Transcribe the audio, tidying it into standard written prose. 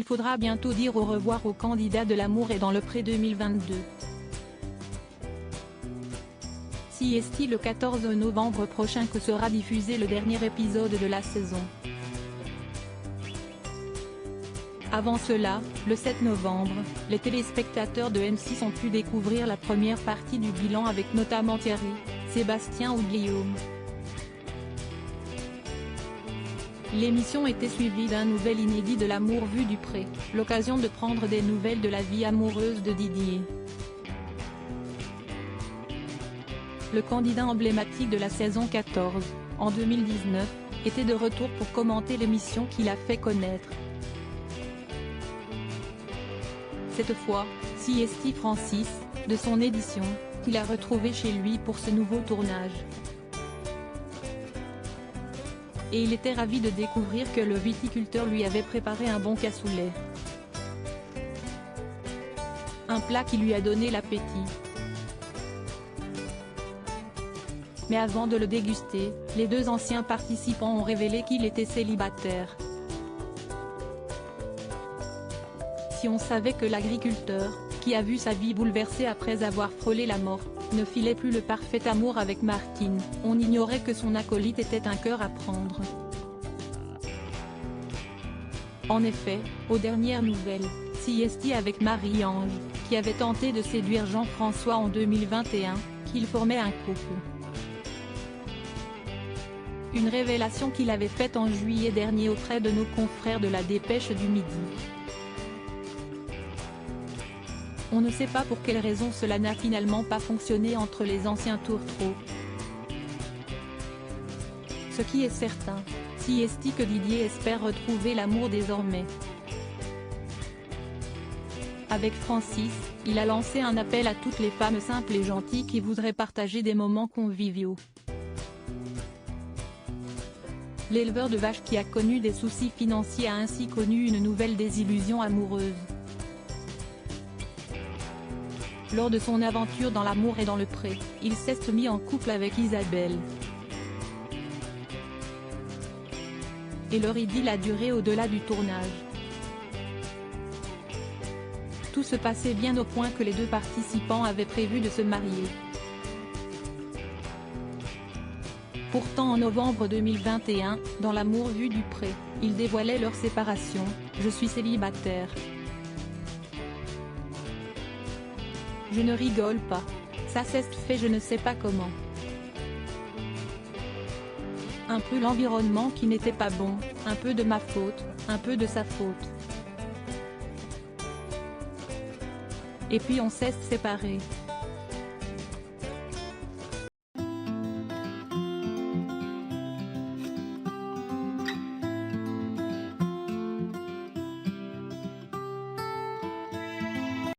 il faudra bientôt dire au revoir aux candidats de l'amour et dans le pré 2022. C'est le 14 novembre prochain que sera diffusé le dernier épisode de la saison. Avant cela, le 7 novembre, les téléspectateurs de M6 ont pu découvrir la première partie du bilan avec notamment Thierry, Sébastien ou Guillaume. L'émission était suivie d'un nouvel inédit de l'amour vu du pré, l'occasion de prendre des nouvelles de la vie amoureuse de Didier. Le candidat emblématique de la saison 14, en 2019, était de retour pour commenter l'émission qu'il a fait connaître. Cette fois, c'est Francis, de son édition, qu'il a retrouvé chez lui pour ce nouveau tournage. Et il était ravi de découvrir que le viticulteur lui avait préparé un bon cassoulet. Un plat qui lui a donné l'appétit. Mais avant de le déguster, les deux anciens participants ont révélé qu'il était célibataire. Si on savait que l'agriculteur, qui a vu sa vie bouleversée après avoir frôlé la mort, ne filait plus le parfait amour avec Martine, on ignorait que son acolyte était un cœur à prendre. En effet, aux dernières nouvelles, c'est avec Marie-Ange, qui avait tenté de séduire Jean-François en 2021, qu'ils formaient un couple. Une révélation qu'il avait faite en juillet dernier auprès de nos confrères de la Dépêche du Midi. On ne sait pas pour quelle raison cela n'a finalement pas fonctionné entre les anciens tourtereaux. Ce qui est certain, c'est que Didier espère retrouver l'amour désormais. Avec Francis, il a lancé un appel à toutes les femmes simples et gentilles qui voudraient partager des moments conviviaux. L'éleveur de vaches qui a connu des soucis financiers a ainsi connu une nouvelle désillusion amoureuse. Lors de son aventure dans l'amour et dans le pré, il s'est mis en couple avec Isabelle. Et leur idylle a duré au-delà du tournage. Tout se passait bien au point que les deux participants avaient prévu de se marier. Pourtant en novembre 2021, dans l'amour vu du pré, ils dévoilaient leur séparation, « Je suis célibataire. Je ne rigole pas. Ça s'est fait je ne sais pas comment. » Un peu l'environnement qui n'était pas bon, un peu de ma faute, un peu de sa faute. Et puis on s'est séparés.